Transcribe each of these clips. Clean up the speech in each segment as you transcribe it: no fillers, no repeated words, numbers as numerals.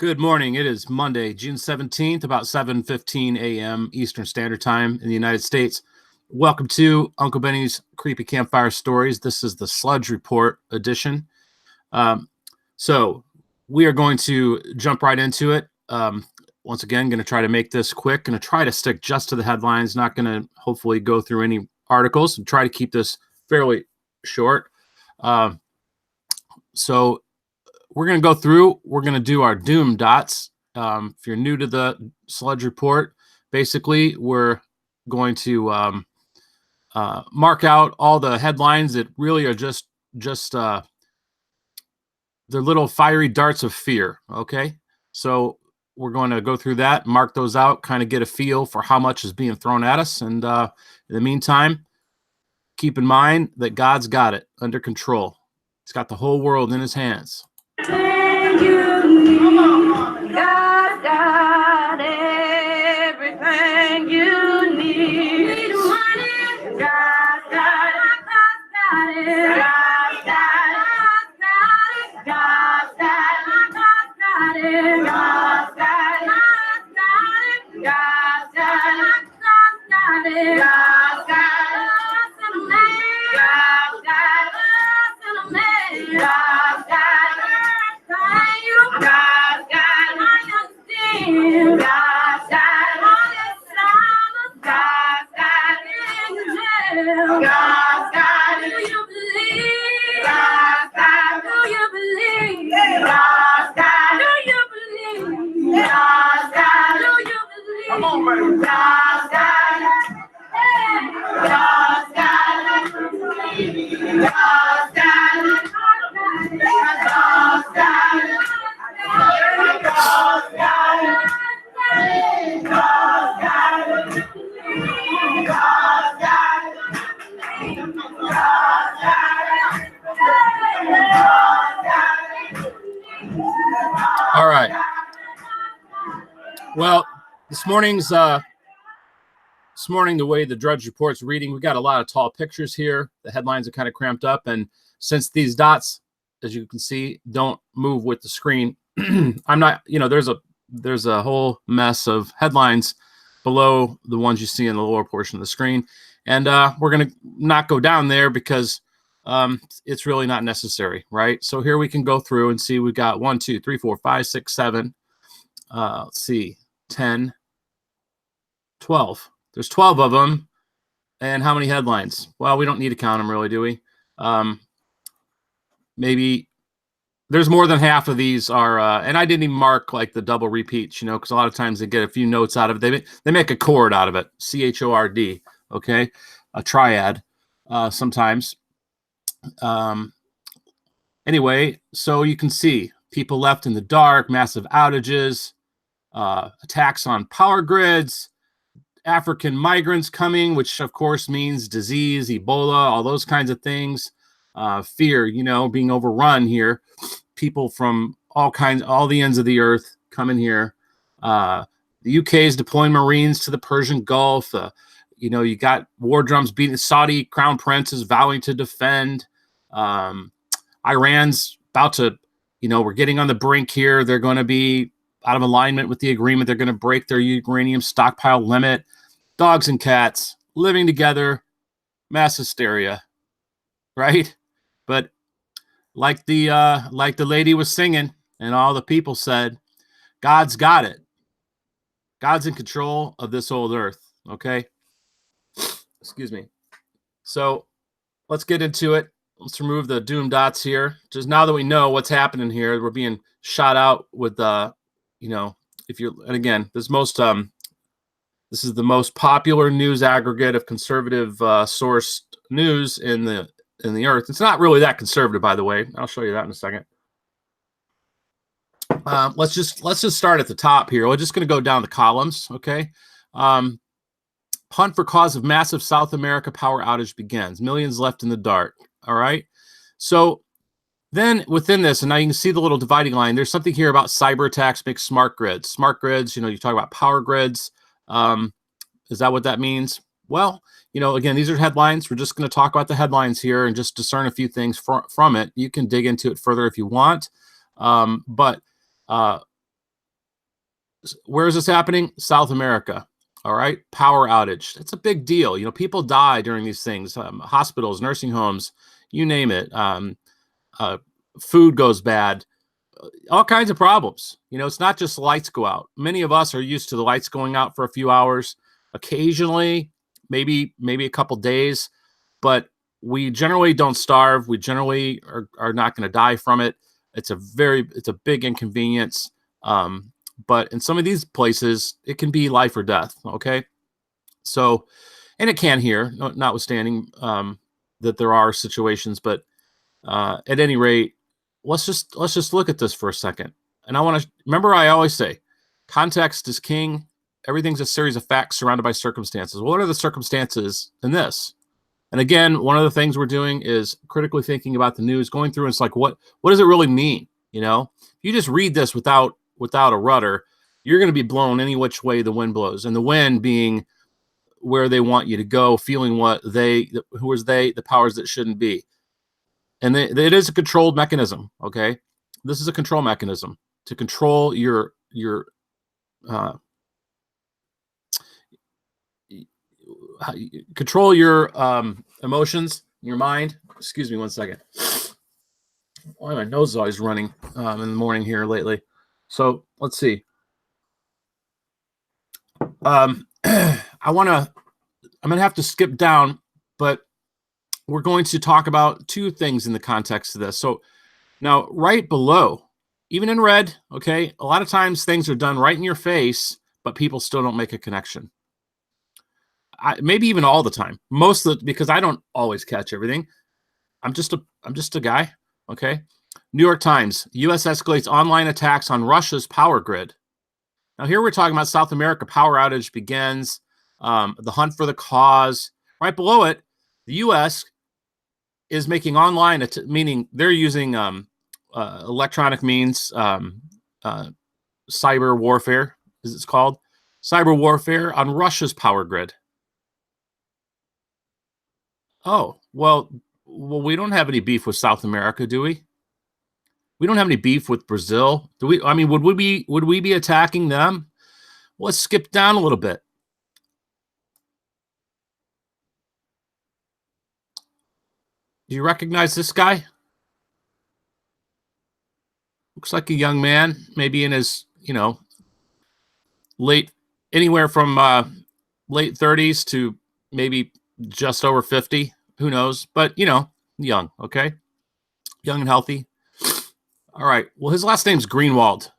Good morning. It is Monday, June 17th, about 7:15 a.m. Eastern Standard Time in the United States. Welcome to Uncle Benny's Creepy Campfire Stories. This is the Sludge Report edition. So we are going to jump right into it. Once again, going to try to make this quick. Going to try to stick just to the headlines. Not going to hopefully go through any articles. Try to keep this fairly short. So we're going to go through. We're going to do our doom dots. If you're new to the Sludge Report, basically we're going to mark out all the headlines that really are just they're little fiery darts of fear. Okay, so we're going to go through that, mark those out, kind of get a feel for how much is being thrown at us. And in the meantime, keep in mind that God's got it under control. He's got the whole world in his hands. God's got everything you need. God's got it. God's got it. God's got it. God's got it. God's got it. God's got it. God's got it. God's got it. God's got it. Do you believe? God's got it. Do you believe? God's got it. Do you believe? God's got it. Do you believe? Come on, baby. God's got it. God's got it. God's got it. God's got it. God's got it. God's got it. God's got it. All right. Well, this morning, the way the Drudge Report's reading, we got a lot of tall pictures here. The headlines are kind of cramped up, and since these dots, as you can see, don't move with the screen, I'm not, there's a whole mess of headlines below the ones you see in the lower portion of the screen, and we're going to not go down there because it's really not necessary, right? So here we can go through and see we've got 1, 2, 3, 4, 5, 6, 7. Let's see, 10, 12. There's 12 of them. And how many headlines? Well, we don't need to count them really, do we? Maybe there's more than half of these are, and I didn't even mark like the double repeats, because a lot of times they get a few notes out of it. They make a chord out of it, C-H-O-R-D, okay? A triad sometimes. Anyway, so you can see people left in the dark, massive outages, attacks on power grids, African migrants coming, which of course means disease, Ebola, all those kinds of things. Fear, being overrun here. People from all the ends of the earth coming here. The UK is deploying Marines to the Persian Gulf. You got war drums beating. Saudi crown prince is vowing to defend. Iran's about to, we're getting on the brink here. They're going to be out of alignment with the agreement. They're going to break their uranium stockpile limit. Dogs and cats living together, mass hysteria, right? But like the lady was singing and all the people said, God's got it. God's in control of this old earth, okay? Excuse me. So let's get into it. Let's remove the doom dots here. Just now that we know what's happening here, we're being shot out with, and again, this is the most popular news aggregate of conservative sourced news in the earth. It's not really that conservative, by the way. I'll show you that in a second. Let's just start at the top here. We're just going to go down the columns, okay? Hunt for cause of massive South America power outage begins. Millions left in the dark. All right. So then within this, and now you can see the little dividing line, there's something here about cyber attacks make smart grids. Smart grids, you talk about power grids. Is that what that means? Well, again, these are headlines. We're just going to talk about the headlines here and just discern a few things from it. You can dig into it further if you want. But Where is this happening? South America. All right. Power outage. That's a big deal. You know, people die during these things. Hospitals, nursing homes, you name it. Food goes bad. All kinds of problems. You know, it's not just lights go out. Many of us are used to the lights going out for a few hours, occasionally, maybe a couple days, but we generally don't starve. We generally are not going to die from it. It's a big inconvenience. But in some of these places, it can be life or death. Okay. So, and it can here, notwithstanding that there are situations, but at any rate, let's just look at this for a second. And I want to remember, I always say context is king. Everything's a series of facts surrounded by circumstances. What are the circumstances in this? And again, one of the things we're doing is critically thinking about the news, going through, and it's like, what does it really mean? You know, if you just read this without a rudder, you're going to be blown any which way the wind blows. And the wind being where they want you to go, feeling the powers that shouldn't be. And it is a controlled mechanism. Okay. This is a control mechanism to control your emotions, your mind. Excuse me 1 second. Why my nose is always running in the morning here lately. So let's see. I'm going to have to skip down, but we're going to talk about two things in the context of this. So now right below, even in red, okay, a lot of times things are done right in your face, but people still don't make a connection. Maybe even all the time, because I don't always catch everything. I'm just a guy. Okay. New York Times, U.S. escalates online attacks on Russia's power grid. Now here we're talking about South America. Power outage begins. The hunt for the cause. Right below it, the U.S. is making online, meaning they're using electronic means, cyber warfare, as it's called, cyber warfare on Russia's power grid. Oh, well, we don't have any beef with South America, do we? We don't have any beef with Brazil, do we? I mean, would we be attacking them? Let's skip down a little bit. Do you recognize this guy? Looks like a young man, maybe in his, anywhere from late 30s to maybe just over 50. Who knows? But, young, okay? Young and healthy. All right. Well, his last name's Greenwald.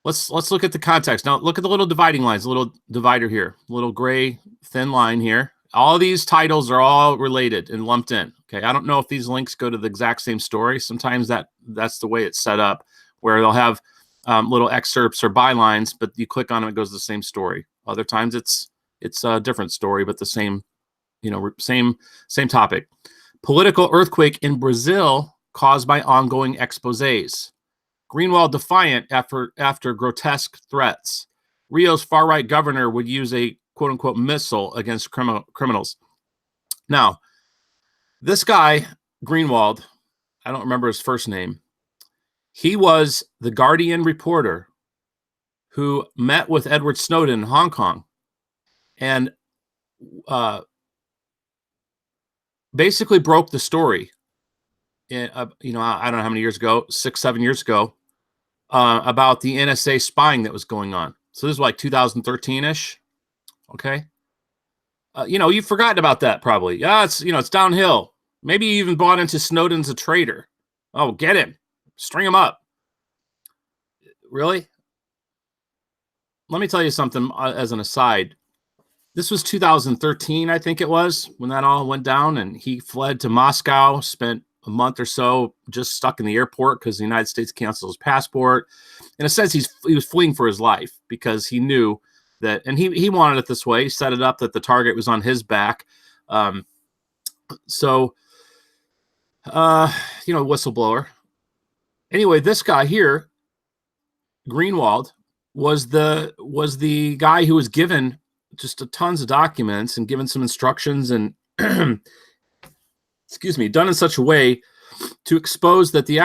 Let's look at the context. Now, look at the little dividing lines, a little divider here, a little gray thin line here. All these titles are all related and lumped in. Okay. I don't know if these links go to the exact same story. Sometimes that's the way it's set up, where they'll have little excerpts or bylines, but you click on them, it goes to the same story. Other times it's a different story, but the same, same topic. Political earthquake in Brazil caused by ongoing exposés. Greenwald defiant after grotesque threats. Rio's far-right governor would use a quote-unquote missile against criminals. Now, this guy, Greenwald, I don't remember his first name. He was the Guardian reporter who met with Edward Snowden in Hong Kong and basically broke the story. I don't know how many years ago, 6-7 years ago, about the NSA spying that was going on. So this is like 2013-ish. Okay. You've forgotten about that probably. Yeah, it's downhill. Maybe you even bought into Snowden's a traitor. Oh, get him. String him up. Really? Let me tell you something as an aside. This was 2013, I think it was, when that all went down, and he fled to Moscow, spent a month or so just stuck in the airport because the United States canceled his passport. In a sense, he was fleeing for his life because he knew that, and he wanted it this way. He set it up that the target was on his back. Whistleblower. Anyway, this guy here, Greenwald, was the guy who was given just tons of documents and given some instructions and done in such a way to expose that the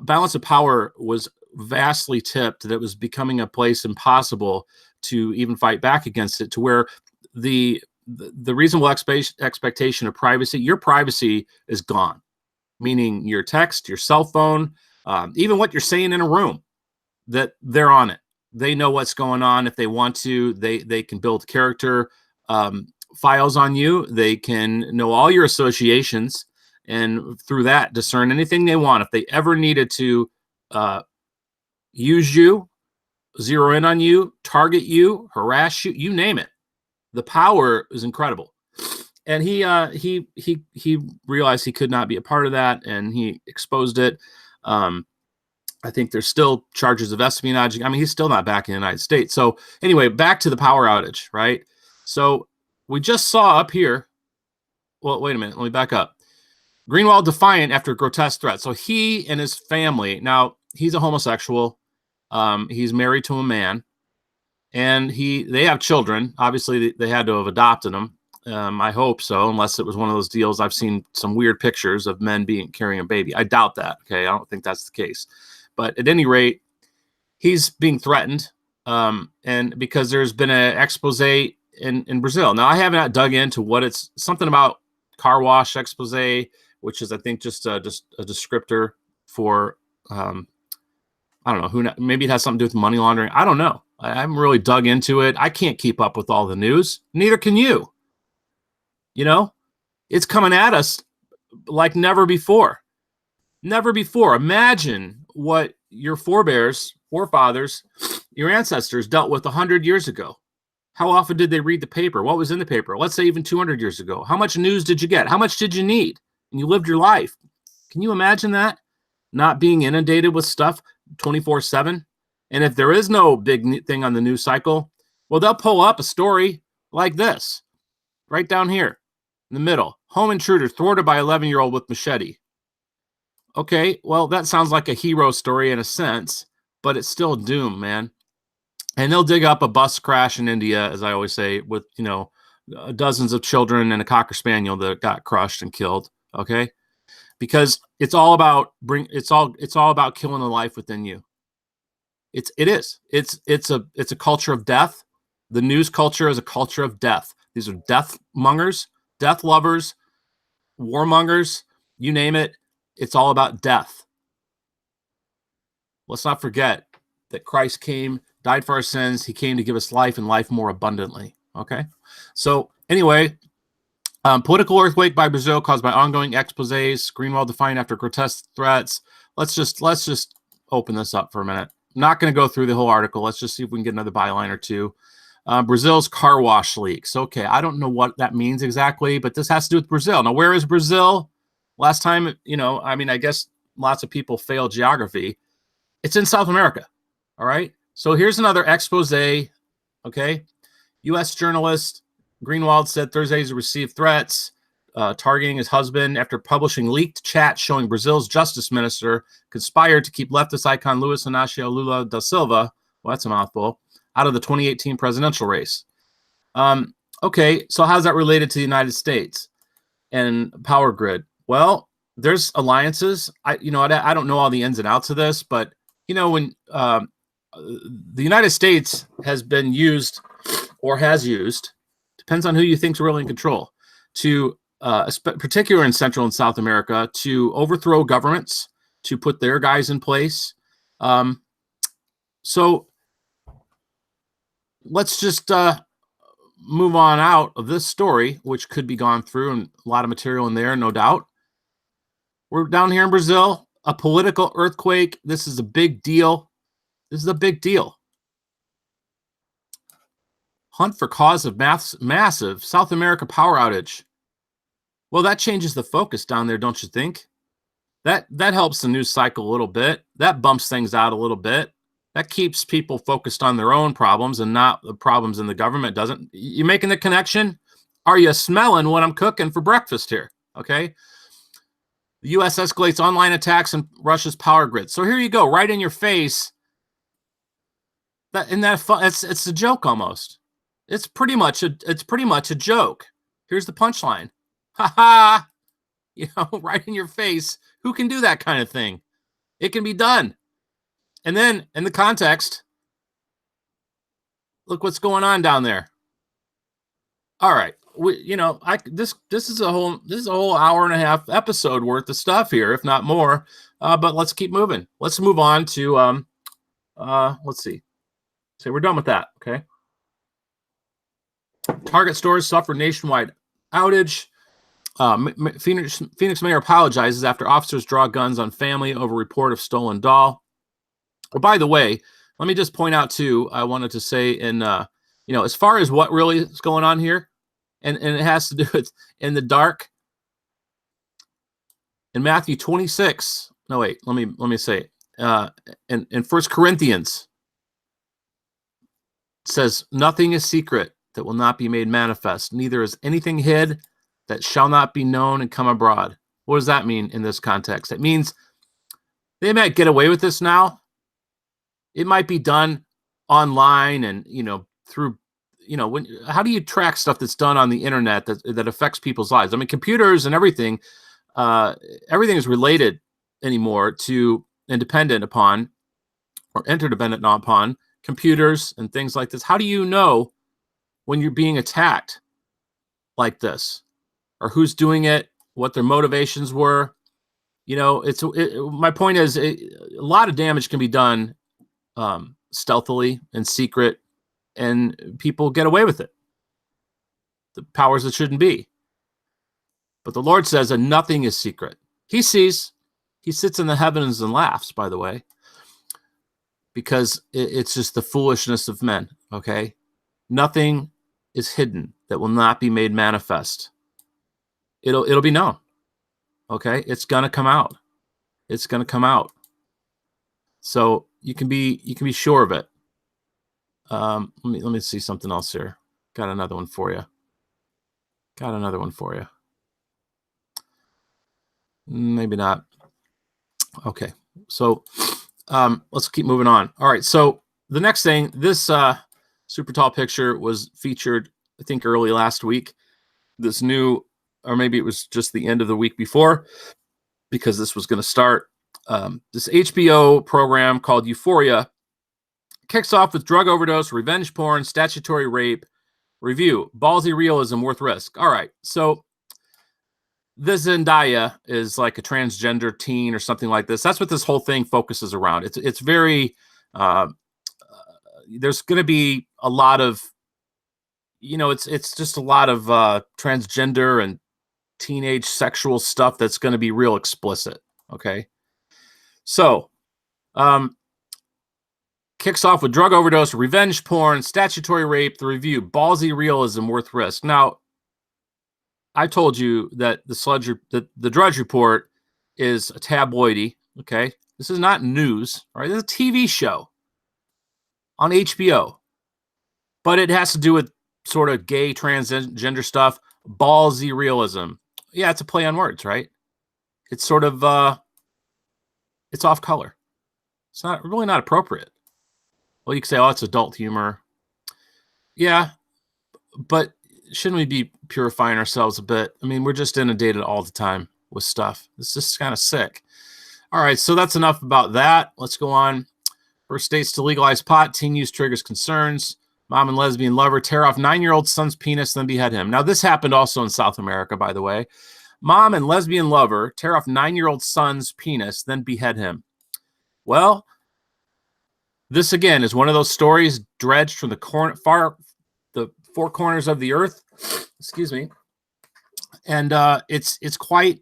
balance of power was vastly tipped that it was becoming a place impossible to even fight back against it, to where the reasonable expectation of privacy, your privacy is gone, meaning your text, your cell phone, even what you're saying in a room, that they're on it. They know what's going on. If they want to, they can build character files on you. They can know all your associations, and through that discern anything they want. If they ever needed to use you, zero in on you, target you, harass you, you name it, the power is incredible. And he realized he could not be a part of that, and he exposed it. I think there's still charges of espionage. I mean, he's still not back in the United States. So anyway, back to the power outage, right? So we just saw up here. Well, wait a minute. Let me back up. Greenwald defiant after grotesque threat. So he and his family, now he's a homosexual. He's married to a man, and they have children. Obviously, they had to have adopted him. I hope so, unless it was one of those deals. I've seen some weird pictures of men carrying a baby. I doubt that. Okay, I don't think that's the case. But at any rate, he's being threatened, and because there's been an expose in Brazil. Now, I haven't dug into what it's something about car wash expose, which is, I think, just a descriptor for, I don't know, who. Maybe it has something to do with money laundering. I don't know. I haven't really dug into it. I can't keep up with all the news. Neither can you. You know, it's coming at us like never before. Never before. Imagine what your forefathers, your ancestors dealt with 100 years ago. How often did they read the paper? What was in the paper? Let's say even 200 years ago. How much news did you get? How much did you need? And you lived your life. Can you imagine that? Not being inundated with stuff 24/7? And if there is no big thing on the news cycle, well, they'll pull up a story like this, right down here in the middle. Home intruder thwarted by 11-year-old with machete. Okay, well, that sounds like a hero story in a sense, but it's still doom, man. And they'll dig up a bus crash in India, as I always say, with, dozens of children and a Cocker Spaniel that got crushed and killed. Okay, because it's all about killing the life within you. It's a culture of death. The news culture is a culture of death. These are death mongers, death lovers, warmongers, you name it. It's all about death. Let's not forget that Christ came, died for our sins. He came to give us life and life more abundantly. Okay. So anyway, political earthquake by Brazil caused by ongoing exposés. Greenwald defined after grotesque threats. Let's just open this up for a minute. I'm not going to go through the whole article. Let's just see if we can get another byline or two. Brazil's car wash leaks. Okay, I don't know what that means exactly, but this has to do with Brazil. Now, where is Brazil? Last time, I guess lots of people fail geography. It's in South America. All right. So here's another expose. Okay. U.S. journalist Greenwald said Thursday he received threats targeting his husband after publishing leaked chat showing Brazil's justice minister conspired to keep leftist icon Luiz Inácio Lula da Silva, well, that's a mouthful, out of the 2018 presidential race. Okay, so how's that related to the United States and power grid? Well, there's alliances. I don't know all the ins and outs of this, but when the United States has been used or has used, depends on who you think's really in control, to particularly in Central and South America, to overthrow governments, to put their guys in place. So let's just move on out of this story, which could be gone through, and a lot of material in there, no doubt. We're down here in Brazil, a political earthquake. This is a big deal. This is a big deal. Hunt for cause of massive South America power outage. Well, that changes the focus down there, don't you think? That helps the news cycle a little bit. That bumps things out a little bit. That keeps people focused on their own problems and not the problems in the government. Doesn't you making the connection? Are you smelling what I'm cooking for breakfast here? Okay. The U.S. escalates online attacks on Russia's power grid. So here you go, right in your face. It's a joke almost. It's pretty much a joke. Here's the punchline. Ha ha. Right in your face. Who can do that kind of thing? It can be done. And then in the context, look what's going on down there. All right. This is a whole hour and a half episode worth of stuff here, if not more. But let's keep moving. Let's move on to let's see. So we're done with that. Okay. Target stores suffer nationwide outage. Phoenix mayor apologizes after officers draw guns on family over report of stolen doll. Oh, by the way, let me just point out too, I wanted to say as far as what really is going on here, and it has to do with in the dark. In Matthew 26, no wait, let me say it. In 1 Corinthians, it says, nothing is secret that will not be made manifest, neither is anything hid that shall not be known and come abroad. What does that mean in this context? It means they might get away with this now. It might be done online and, through, how do you track stuff that's done on the internet that affects people's lives? I mean, computers and everything is related anymore to and dependent upon or interdependent upon computers and things like this. How do you know when you're being attacked like this, or who's doing it, what their motivations were? My point is a lot of damage can be done stealthily and secret, and people get away with it. The powers that shouldn't be. But the Lord says that nothing is secret. He sees, he sits in the heavens and laughs, by the way, because it's just the foolishness of men, okay? Nothing is hidden that will not be made manifest. It'll be known, okay? It's gonna come out. It's gonna come out. So you can be sure of it. Let me see something else here. Got another one for you. Maybe not. Okay. So let's keep moving on. All right. So the next thing, this super tall picture was featured, I think, early last week. This new, or maybe it was just the end of the week before, because this was going to start. This HBO program called Euphoria kicks off with drug overdose, revenge porn, statutory rape, review, ballsy realism worth risk. All right. So this Zendaya is like a transgender teen or something like this. That's what this whole thing focuses around. It's very, there's going to be a lot of, it's just a lot of transgender and teenage sexual stuff that's going to be real explicit. Okay. So, kicks off with drug overdose, revenge porn, statutory rape, the review, ballsy realism worth risk. Now, I told you that the Drudge Report is a tabloidy. Okay, this is not news. All right, this is a TV show on HBO, but it has to do with sort of gay transgender stuff. Ballsy realism. Yeah, it's a play on words, right? It's sort of it's off color. It's not really not appropriate. Well, you could say, oh, it's adult humor. Yeah, but shouldn't we be purifying ourselves a bit? I mean, we're just inundated all the time with stuff. It's just kind of sick. All right, so that's enough about that. Let's go on. First states to legalize pot. Teen use triggers concerns. Mom and lesbian lover tear off 9-year-old son's penis, then behead him. Now, this happened also in South America, by the way. Mom and lesbian lover tear off 9-year-old son's penis, then behead him. Well, this again is one of those stories dredged from the four corners of the earth. Excuse me. And it's quite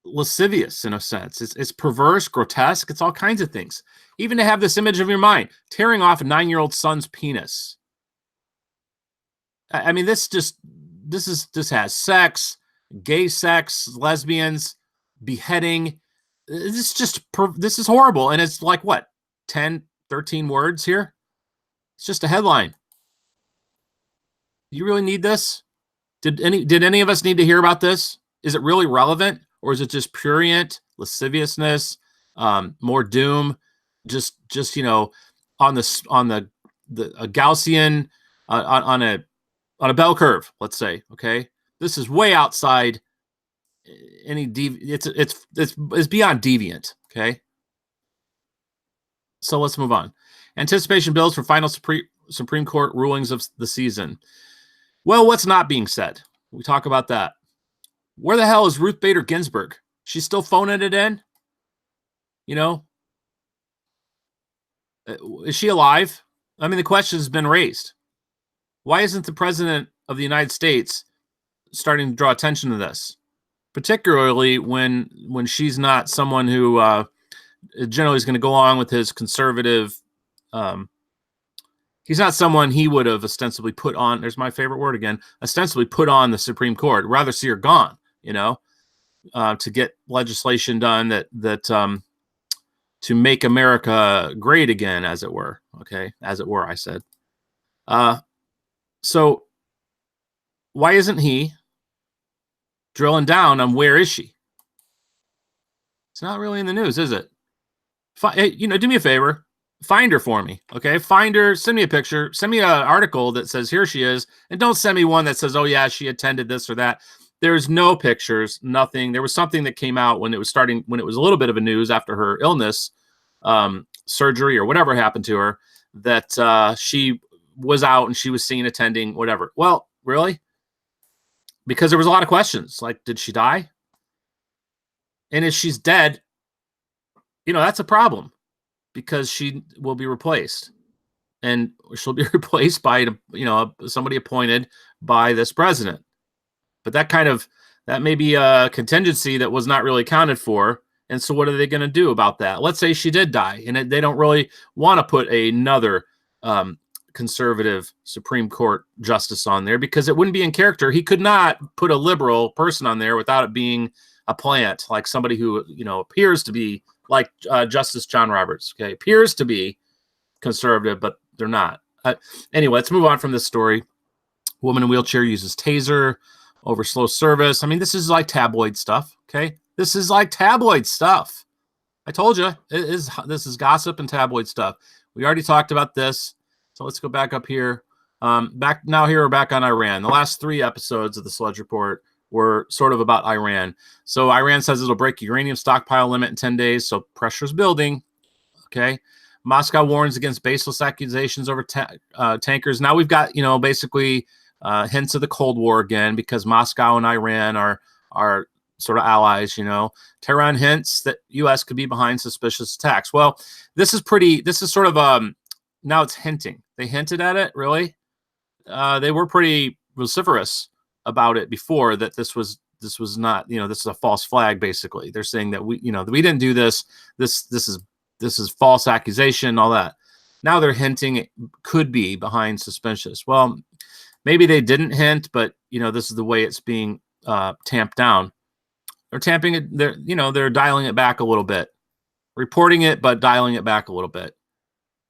lascivious in a sense. It's perverse, grotesque. It's all kinds of things. Even to have this image of your mind, tearing off a 9-year-old son's penis. I mean, this has sex, gay sex, lesbians, beheading. This is horrible. And it's like what, 10, 13 words here? It's just a headline. You really need this? Did any of us need to hear about this? Is it really relevant, or is it just prurient lasciviousness, more doom? Just on the a Gaussian on a bell curve, let's say. Okay, this is way outside any it's beyond deviant. Okay, So let's move on. Anticipation builds for final Supreme Court rulings of the season. Well, what's not being said? We talk about that. Where the hell is Ruth Bader Ginsburg? She's still phoning it in? You know? Is she alive? I mean, the question has been raised. Why isn't the president of the United States starting to draw attention to this? Particularly when she's not someone who generally is going to go along with his conservative. He's not someone he would have ostensibly put on. There's my favorite word again. Ostensibly put on the Supreme Court. Rather see her gone. To get legislation done that to make America great again, as it were. Okay, as it were, I said. So why isn't he drilling down on where is she? It's not really in the news, is it? Do me a favor. Find her for me, okay? Find her, send me a picture, send me an article that says here she is, and don't send me one that says, oh yeah, she attended this or that. There's no pictures, nothing. There was something that came out when it was a little bit of a news after her illness, surgery or whatever happened to her, that she was out and she was seen attending whatever. Well, really? Because there was a lot of questions, like, did she die? And if she's dead, that's a problem because she will be replaced. And she'll be replaced by, somebody appointed by this president. But that may be a contingency that was not really accounted for. And so what are they going to do about that? Let's say she did die and they don't really want to put another conservative Supreme Court justice on there because it wouldn't be in character. He could not put a liberal person on there without it being a plant, like somebody who, appears to be like Justice John Roberts, okay, appears to be conservative, but they're not. Anyway, let's move on from this story. Woman in wheelchair uses taser over slow service. I mean, this is like tabloid stuff, okay? This is like tabloid stuff. I told you, this is gossip and tabloid stuff. We already talked about this, so let's go back up here. We're back on Iran. The last 3 episodes of the Sludge Report were sort of about Iran. So Iran says it'll break uranium stockpile limit in 10 days, so pressure's building, okay? Moscow warns against baseless accusations over tankers. Now we've got, basically hints of the Cold War again because Moscow and Iran are sort of allies, Tehran hints that U.S. could be behind suspicious attacks. Well, this is sort of, now it's hinting. They hinted at it, really? They were pretty vociferous about it before that this was not, this is a false flag, basically. They're saying that we didn't do this. This is false accusation, all that. Now they're hinting it could be behind suspicious. Well, maybe they didn't hint, but this is the way it's being tamped down. They're tamping it. They're dialing it back a little bit, reporting it, but dialing it back a little bit.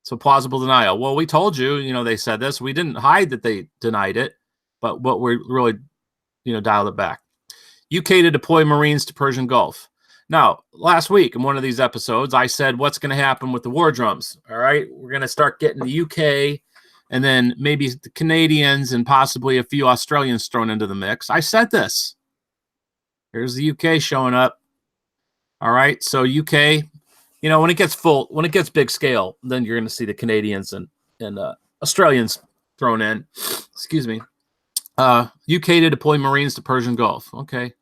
So plausible denial. Well, we told you, they said this. We didn't hide that they denied it, but what we really, dialed it back. UK to deploy Marines to Persian Gulf. Now, last week in one of these episodes, I said, what's going to happen with the war drums? All right, we're going to start getting the UK and then maybe the Canadians and possibly a few Australians thrown into the mix. I said this. Here's the UK showing up. All right, so UK, when it gets big scale, then you're going to see the Canadians and Australians thrown in. Excuse me. UK to deploy Marines to Persian Gulf. Okay.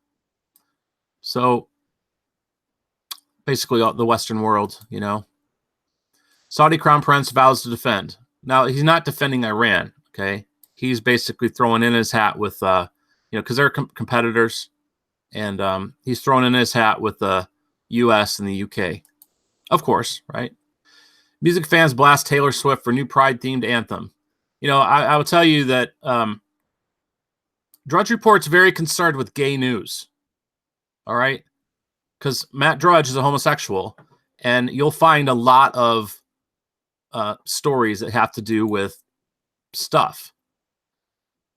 So basically the Western world, Saudi Crown Prince vows to defend. Now, he's not defending Iran, okay? He's basically throwing in his hat with, because they're competitors, and he's throwing in his hat with the U.S. and the UK. Of course, right? Music fans blast Taylor Swift for new Pride-themed anthem. I will tell you that Drudge Report's very concerned with gay news, all right? Because Matt Drudge is a homosexual, and you'll find a lot of stories that have to do with stuff.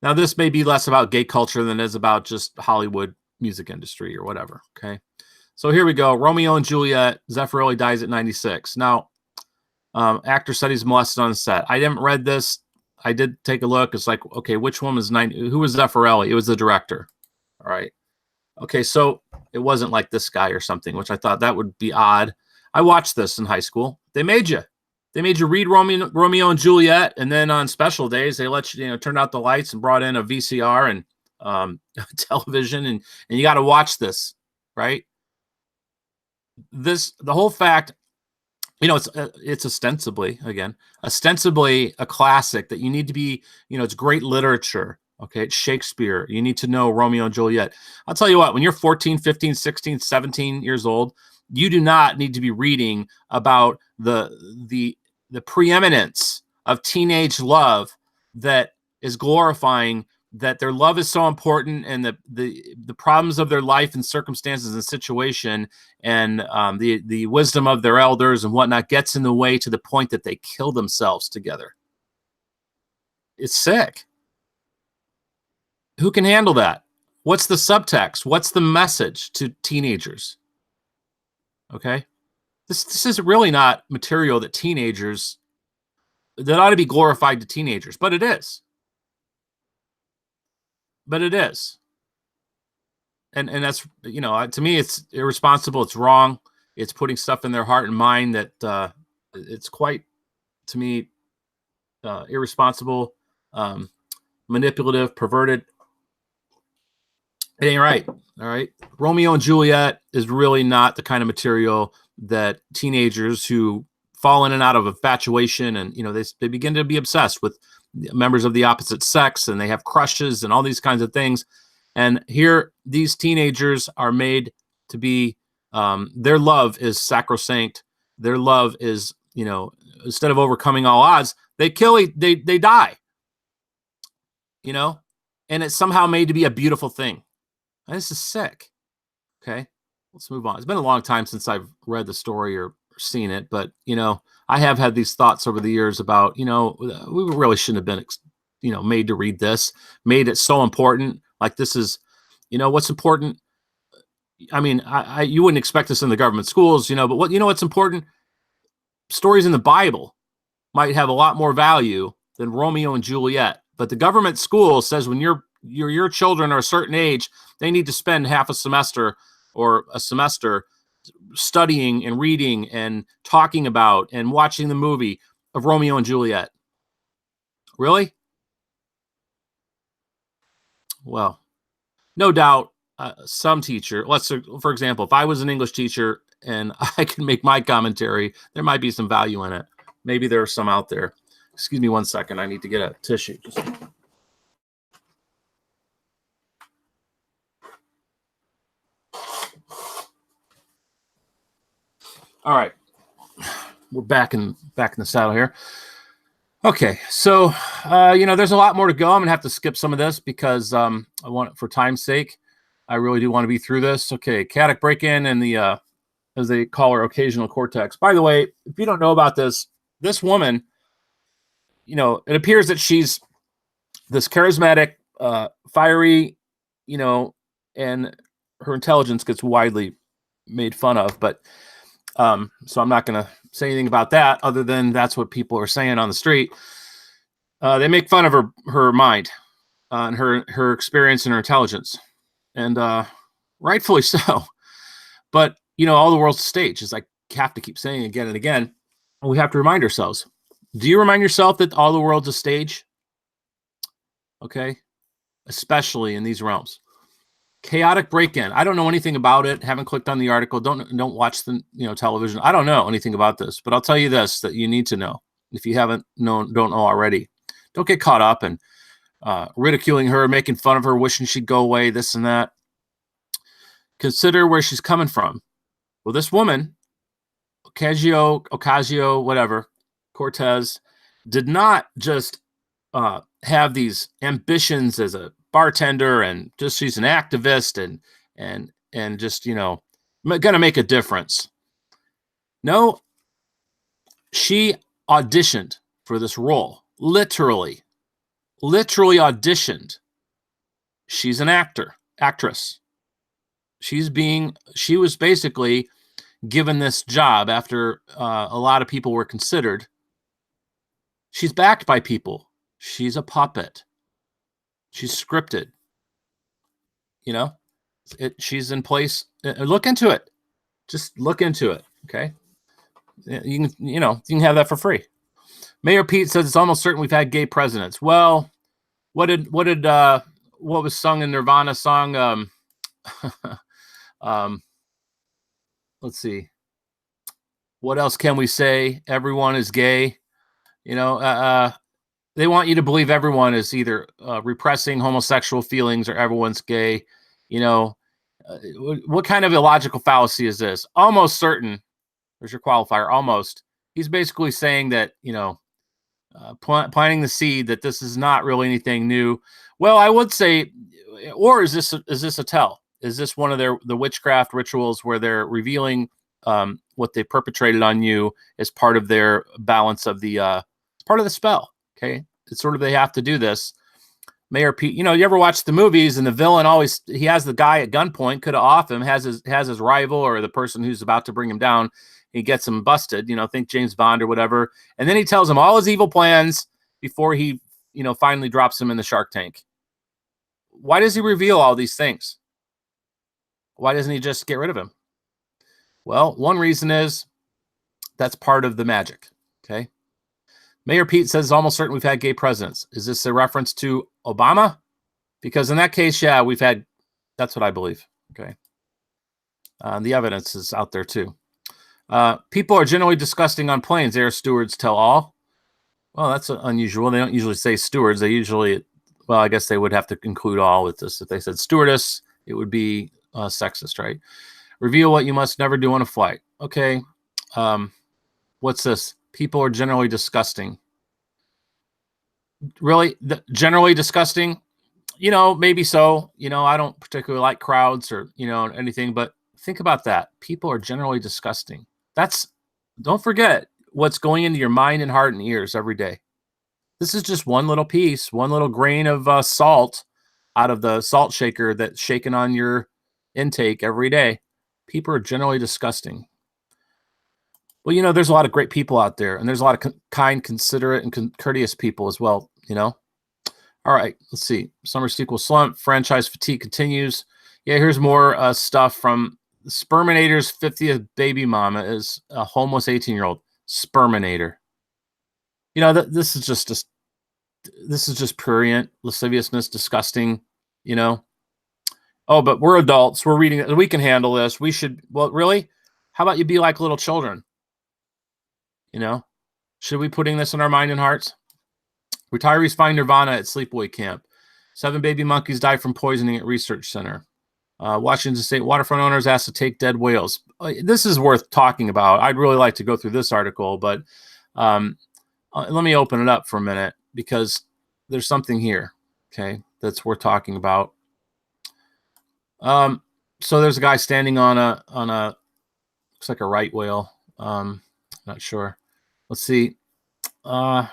Now, this may be less about gay culture than it is about just Hollywood music industry or whatever, okay? So here we go. Romeo and Juliet, Zeffirelli dies at 96. Now, actor said he's molested on set. I haven't read this. I did take a look. It's like, okay, which one was 90? Who was Zeffirelli? It was the director, all right? Okay, so it wasn't like this guy or something, which I thought that would be odd. I watched this in high school. They made you. They made you read Romeo and Juliet, and then on special days they let you, turn out the lights and brought in a VCR and television, and you got to watch this, right? The whole fact, it's ostensibly a classic that you need to be, it's great literature. Okay, it's Shakespeare. You need to know Romeo and Juliet. I'll tell you what, when you're 14, 15, 16, 17 years old, you do not need to be reading about the preeminence of teenage love that is glorifying that their love is so important, and the problems of their life and circumstances and situation and the wisdom of their elders and whatnot gets in the way to the point that they kill themselves together. It's sick. Who can handle that? What's the subtext? What's the message to teenagers? Okay. This is really not material that ought to be glorified to teenagers, but it is. And that's, to me, it's irresponsible. It's wrong. It's putting stuff in their heart and mind that it's quite, to me, irresponsible, manipulative, perverted. It ain't right. All right. Romeo and Juliet is really not the kind of material that teenagers who fall in and out of infatuation and, they begin to be obsessed with members of the opposite sex, and they have crushes and all these kinds of things. And here, these teenagers are made to be, their love is sacrosanct. Their love is, instead of overcoming all odds, they die, and it's somehow made to be a beautiful thing. This is sick. Okay, let's move on. It's been a long time since I've read the story or seen it, but, I have had these thoughts over the years about, we really shouldn't have been, made to read this, made it so important. Like, this is, what's important. I mean, you wouldn't expect this in the government schools, but what's important? Stories in the Bible might have a lot more value than Romeo and Juliet. But the government school says when your children are a certain age, they need to spend half a semester or a semester studying and reading and talking about and watching the movie of Romeo and Juliet. Really? Well, no doubt some teacher, for example, if I was an English teacher and I could make my commentary, there might be some value in it. Maybe there are some out there. Excuse me 1 second. I need to get a tissue. All right. We're back in the saddle here. Okay, so there's a lot more to go. I'm gonna have to skip some of this because I want, for time's sake, I really do want to be through this. Okay, chaotic break-in and the as they call her, occasional cortex. By the way, if you don't know about this woman, it appears that she's this charismatic, fiery, and her intelligence gets widely made fun of, but so I'm not going to say anything about that other than that's what people are saying on the street. They make fun of her mind and her experience and her intelligence, and rightfully so. But all the world's a stage, as I have to keep saying again and again. We have to remind ourselves. Do you remind yourself that all the world's a stage? Okay, especially in these realms. Chaotic break-in. I don't know anything about it. Haven't clicked on the article. Don't watch the television. I don't know anything about this, but I'll tell you this that you need to know if you don't know already. Don't get caught up in ridiculing her, making fun of her, wishing she'd go away, this and that. Consider where she's coming from. Well, this woman, Ocasio, whatever, Cortez, did not just have these ambitions as a bartender and just she's an activist and just gonna make a difference. No, she auditioned for this role. Literally auditioned. She's an actress. She was basically given this job after a lot of people were considered. She's backed by people. She's a puppet. She's scripted. She's in place. Look into it. Just look into it. Okay. you can have that for free. Mayor Pete says it's almost certain we've had gay presidents. Well, what was sung in Nirvana song? Let's see. What else can we say? Everyone is gay. They want you to believe everyone is either repressing homosexual feelings or everyone's gay. What kind of illogical fallacy is this? Almost certain. There's your qualifier. Almost. He's basically saying that, planting the seed that this is not really anything new. Well, I would say, or is this a tell? Is this one of the witchcraft rituals where they're revealing what they perpetrated on you as part of their balance of the part of the spell? Okay, it's sort of they have to do this. Mayor Pete, you ever watch the movies and the villain he has the guy at gunpoint, could have off him, has his rival or the person who's about to bring him down. He gets him busted, think James Bond or whatever. And then he tells him all his evil plans before he, finally drops him in the shark tank. Why does he reveal all these things? Why doesn't he just get rid of him? Well, one reason is that's part of the magic. Okay. Mayor Pete says it's almost certain we've had gay presidents. Is this a reference to Obama? Because in that case, yeah, that's what I believe. Okay. The evidence is out there too. People are generally disgusting on planes. Air stewards tell all. Well, that's unusual. They don't usually say stewards. They usually, well, I guess they would have to include all with this. If they said stewardess, it would be sexist, right? Reveal what you must never do on a flight. Okay. What's this? People are generally disgusting. Really? Generally disgusting? Maybe so. I don't particularly like crowds or, anything, but think about that. People are generally disgusting. Don't forget what's going into your mind and heart and ears every day. This is just one little piece, one little grain of salt out of the salt shaker that's shaken on your intake every day. People are generally disgusting. Well, there's a lot of great people out there, and there's a lot of kind, considerate, and courteous people as well, All right, let's see. Summer sequel slump, franchise fatigue continues. Yeah, here's more stuff from Sperminator's 50th baby mama is a homeless 18-year-old. Sperminator. This is just prurient, lasciviousness, disgusting, Oh, but we're adults. We're reading it. We can handle this. We should, well, really? How about you be like little children? Should we putting this in our mind and hearts? Retirees find Nirvana at sleepaway camp. 7 baby monkeys die from poisoning at research center. Washington State waterfront owners asked to take dead whales. This is worth talking about. I'd really like to go through this article, but let me open it up for a minute because there's something here, okay, that's worth talking about. So there's a guy standing on a looks like a right whale. Not sure. Let's see. Dead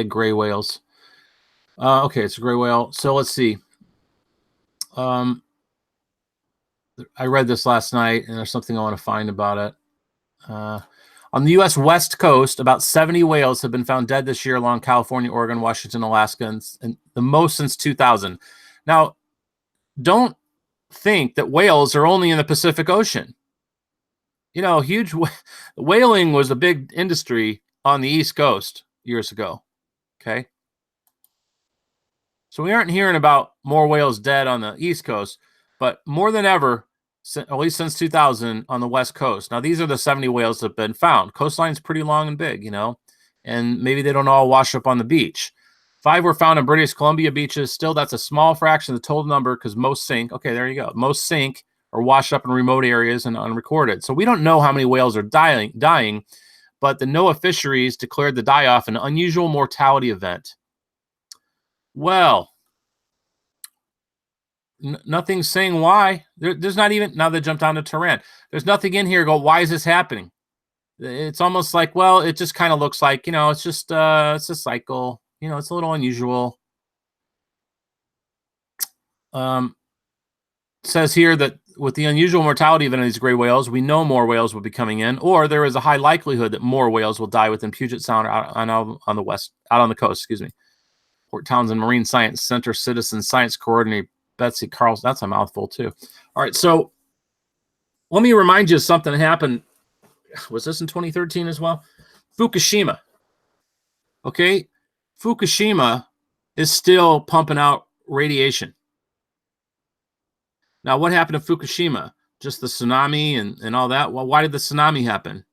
gray whales. Okay, it's a gray whale. So let's see. I read this last night, and there's something I want to find about it. On the U.S. West Coast, about 70 whales have been found dead this year along California, Oregon, Washington, Alaska, and the most since 2000. Now, don't think that whales are only in the Pacific Ocean. Huge whaling was a big industry on the East Coast years ago. Okay. So we aren't hearing about more whales dead on the East Coast, but more than ever, at least since 2000 on the West Coast. Now, these are the 70 whales that have been found. Coastline's pretty long and big, and maybe they don't all wash up on the beach. 5 were found in British Columbia beaches. Still, that's a small fraction of the total number because most sink. Okay, there you go. Most sink or wash up in remote areas and unrecorded. So we don't know how many whales are dying, but the NOAA Fisheries declared the die-off an unusual mortality event. Well, nothing's saying why. There's not even, now they jumped down to Turan. There's nothing in here why is this happening? It's almost like, well, it just kind of looks like, it's just, it's a cycle. It's a little unusual. Says here that with the unusual mortality event of these gray whales, we know more whales will be coming in, or there is a high likelihood that more whales will die within Puget Sound out on the coast, excuse me. Port Townsend Marine Science Center Citizen Science Coordinator Betsy Carlson. That's a mouthful too. All right, so let me remind you of something that happened was this in 2013 as well? Fukushima. Okay. Fukushima is still pumping out radiation. Now, what happened to Fukushima? Just the tsunami and all that? Well, why did the tsunami happen?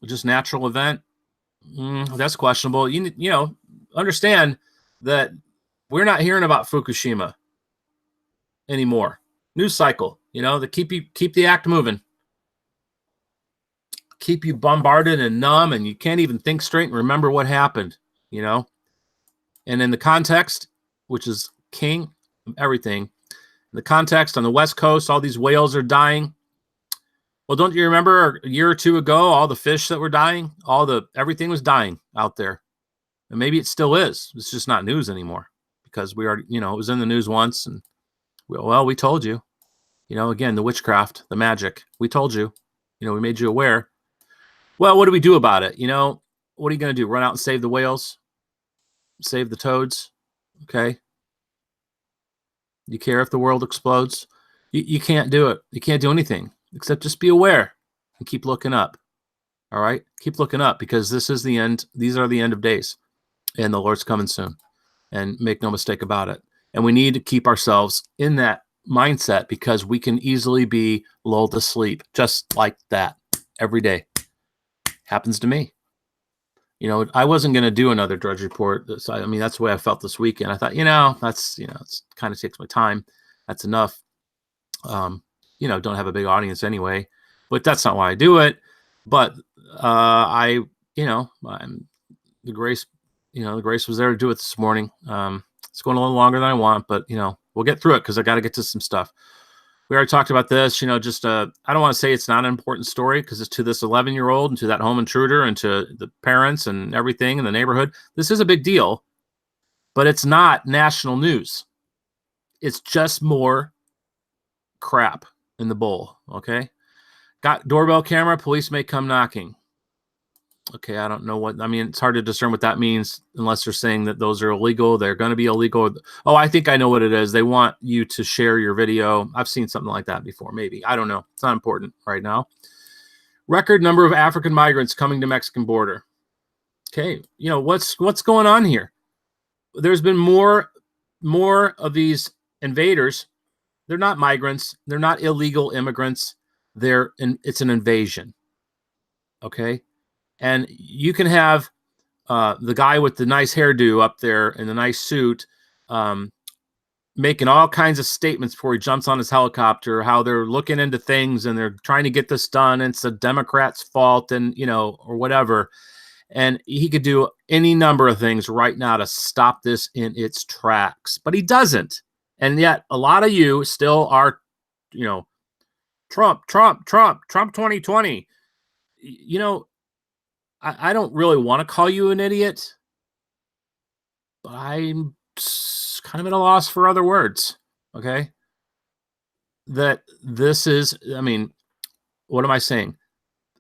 Just natural event? That's questionable. You know, understand that we're not hearing about Fukushima anymore. News cycle, you know, to keep the act moving. Keep you bombarded and numb, and you can't even think straight and remember what happened, you know? And in the context, which is king of everything, in the context on the West Coast, all these whales are dying. Well, don't you remember a year or two ago, all the fish that were dying? Everything was dying out there. And maybe it still is. It's just not news anymore because we already, you know, it was in the news once. And, we told you. You know, again, the witchcraft, the magic. We told you. You know, we made you aware. Well, what do we do about it? You know, what are you going to do? Run out and save the whales? Save the toads? Okay. You care if the world explodes? You can't do it. You can't do anything except just be aware and keep looking up. All right? Keep looking up because this is the end. These are the end of days and the Lord's coming soon. And make no mistake about it. And we need to keep ourselves in that mindset because we can easily be lulled to sleep just like that every day. Happens to me. You know, I wasn't going to do another Drudge Report. I mean, that's the way I felt this weekend. I thought, that's, it's kind of takes my time. That's enough. Don't have a big audience anyway, but that's not why I do it. But I'm the grace, the grace was there to do it this morning. It's going a little longer than I want, but we'll get through it because I got to get to some stuff. We already talked about this, I don't want to say it's not an important story because it's to this 11-year-old and to that home intruder and to the parents and everything in the neighborhood. This is a big deal, but it's not national news. It's just more crap in the bowl. Okay. Got doorbell camera. Police may come knocking. Okay. I don't know it's hard to discern what that means unless they're saying that those are illegal. They're going to be illegal. Oh, I think I know what it is. They want you to share your video. I've seen something like that before. Maybe. I don't know. It's not important right now. Record number of African migrants coming to Mexican border. Okay. What's going on here? There's been more of these invaders. They're not migrants. They're not illegal immigrants. It's an invasion. Okay. And you can have the guy with the nice hairdo up there in the nice suit making all kinds of statements before he jumps on his helicopter, how they're looking into things and they're trying to get this done. And it's the Democrats' fault and, or whatever. And he could do any number of things right now to stop this in its tracks, but he doesn't. And yet a lot of you still are, Trump 2020. I don't really want to call you an idiot, but I'm kind of at a loss for other words. Okay. That this is, what am I saying?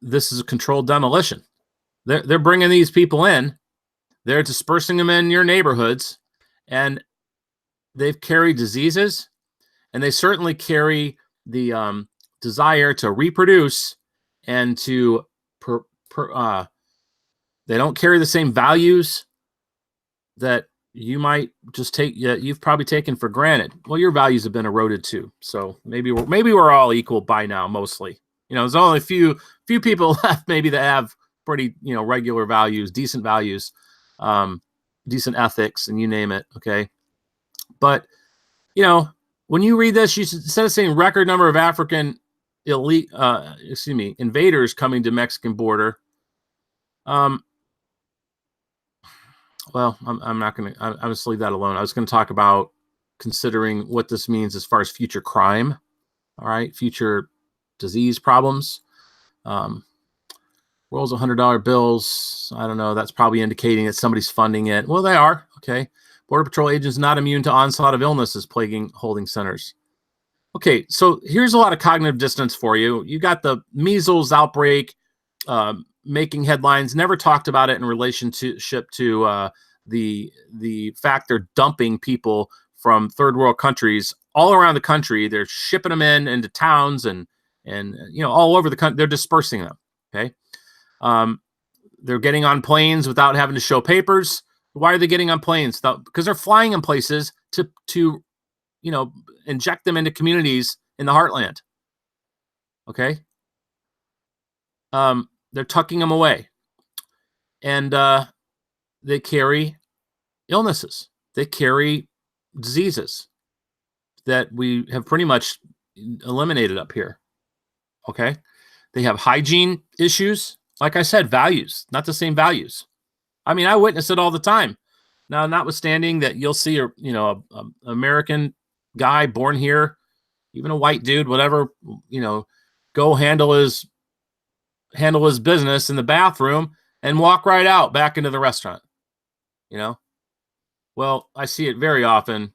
This is a controlled demolition. They're bringing these people in. They're dispersing them in your neighborhoods, and they've carried diseases, and they certainly carry the desire to reproduce and to they don't carry the same values that you might just you've probably taken for granted. Well, your values have been eroded too. So maybe we're all equal by now, mostly. There's only a few people left maybe that have pretty, regular values, decent values, decent ethics, and you name it. Okay. But, when you read this, you should, instead of saying record number of African invaders coming to Mexican border, well, I'm not going to, I'm just leave that alone. I was going to talk about considering what this means as far as future crime. All right. Future disease problems. Rolls of $100 bills. I don't know. That's probably indicating that somebody's funding it. Well, they are. Okay. Border Patrol agents not immune to onslaught of illnesses plaguing holding centers. Okay. So here's a lot of cognitive dissonance for you. You got the measles outbreak, making headlines, never talked about it in relationship to the fact they're dumping people from third world countries all around the country. They're shipping them into towns and all over the country. They're dispersing them. Okay. They're getting on planes without having to show papers. Why are they getting on planes? Because they're flying in places to inject them into communities in the heartland. Okay. They're tucking them away. And they carry illnesses. They carry diseases that we have pretty much eliminated up here. Okay. They have hygiene issues. Like I said, values, not the same values. I mean, I witness it all the time. Now, notwithstanding that you'll see a American guy born here, even a white dude, whatever, go handle his business in the bathroom and walk right out back into the restaurant. Well, I see it very often,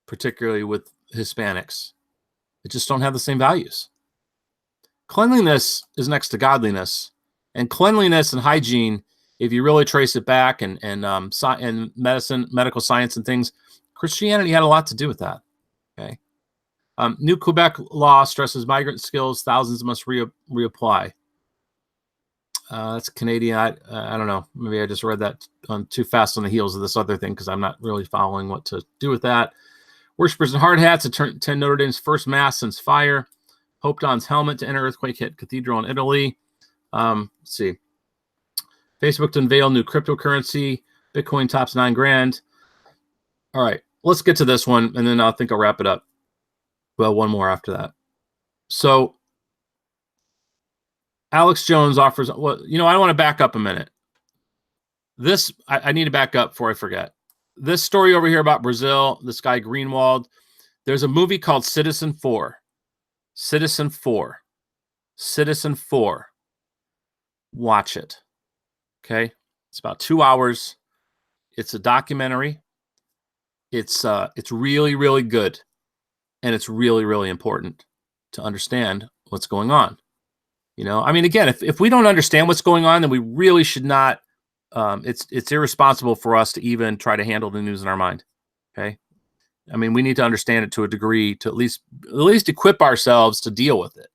particularly with Hispanics. They just don't have the same values. Cleanliness is next to godliness, and cleanliness and hygiene, if you really trace it back and medicine, medical science and things, Christianity had a lot to do with that. Okay. New Quebec law stresses migrant skills. Thousands must reapply. That's Canadian. I don't know. Maybe I just read that too fast on the heels of this other thing because I'm not really following what to do with that. Worshippers in hard hats attend Notre Dame's first mass since fire. Pope dons helmet to enter earthquake hit cathedral in Italy. Let's see. Facebook to unveil new cryptocurrency. Bitcoin tops $9,000. All right, let's get to this one, and then I think I'll wrap it up. Well, one more after that. So Alex Jones offers. Well, I want to back up a minute. I need to back up before I forget. This story over here about Brazil, this guy Greenwald. There's a movie called Citizen 4. Citizen 4. Citizen 4. Watch it. Okay? It's about 2 hours. It's a documentary. It's really, really good. And it's really, really important to understand what's going on. I mean, again, if we don't understand what's going on, then we really should not. It's irresponsible for us to even try to handle the news in our mind. Okay. I mean, we need to understand it to a degree to at least equip ourselves to deal with it.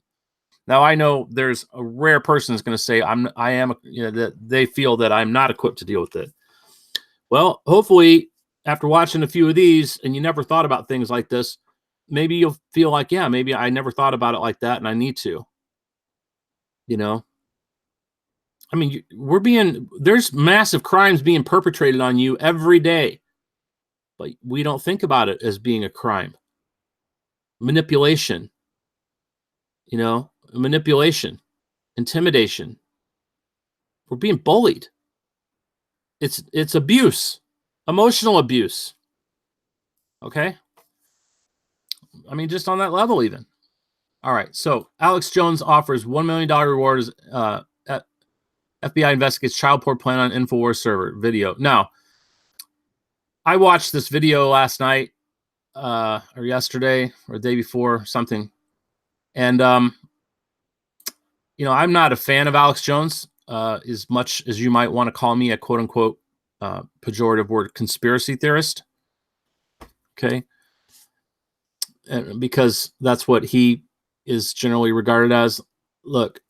Now, I know there's a rare person that's going to say that they feel that I'm not equipped to deal with it. Well, hopefully, after watching a few of these and you never thought about things like this, maybe you'll feel like, yeah, maybe I never thought about it like that and I need to. I mean, there's massive crimes being perpetrated on you every day, but we don't think about it as being a crime. Manipulation, manipulation, intimidation. We're being bullied. It's abuse, emotional abuse. Okay. I mean, just on that level, even. All right. So Alex Jones offers $1 million reward as FBI investigates child porn plan on InfoWars server video. Now, I watched this video last night or yesterday or the day before, something. And, I'm not a fan of Alex Jones as much as you might want to call me a quote unquote pejorative word conspiracy theorist. Okay. Because that's what he is generally regarded as. Look,